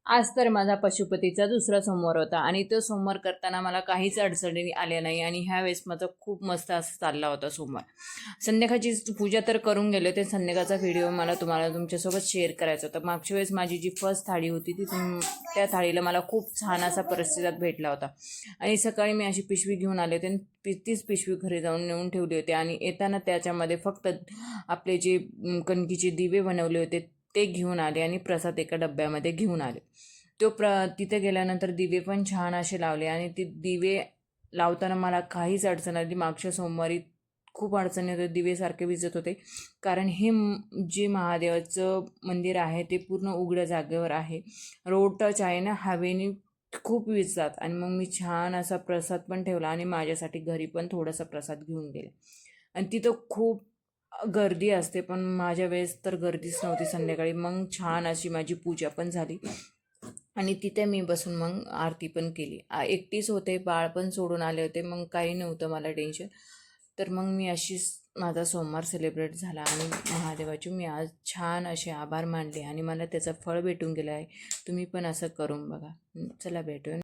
आज तर माझा पशुपतीचा दुसरा सोमवार होता आणि तो सोमवार करताना मला काहीच अडचणी आल्या नाही आणि ह्या वेळेस माझा खूप मस्त असं चालला होता सोमवार. संध्याकाळची पूजा तर करून गेले होते. संध्याकाळचा व्हिडिओ मला तुम्हाला तुमच्यासोबत शेअर करायचा होता. मागच्या वेळेस माझी जी फर्स्ट थाळी होती ती त्या थाळीला मला खूप छान असा प्रतिसाद भेटला होता आणि सकाळी मी अशी पिशवी घेऊन आले होते आणि तीच पिशवी घरी जाऊन नेऊन ठेवली होती आणि येताना त्याच्यामध्ये फक्त आपले जे कणकीचे दिवे बनवले होते ते घेऊन आले आणि प्रसाद एका डब्यामध्ये घेऊन आले. तिथे गेल्यानंतर दिवे पण छान असे लावले आणि ते दिवे लावताना मला काहीच अडचण आली. मागच्या सोमवारी खूप अडचणी होते, दिवे सारखे विजत होते. कारण हे जे महादेवाचं मंदिर आहे ते पूर्ण उघड्या जागेवर आहे, रोड टच आहे ना, हवेने खूप विजतात. आणि मग मी छान असा प्रसाद पण ठेवला आणि माझ्यासाठी घरी पण थोडासा प्रसाद घेऊन गेले. आणि तिथं खूप गर्दी असते, पण माझ्या वेळेस तर गर्दीच नव्हती. संध्याकाळी मग छान अशी माझी पूजा पण झाली आणि तिथे मी बसून मग आरती पण केली. एकटीच होते, बाळ पण सोडून आले होते, मग काही नव्हतं मला टेन्शन. तर मग मी अशीच माझा सोमवार सेलिब्रेट झाला आणि महादेवाचे मी आज छान असे आभार मानले आणि मला त्याचं फळ भेटून गेलं आहे. तुम्ही पण असं करून बघा. चला भेटूया.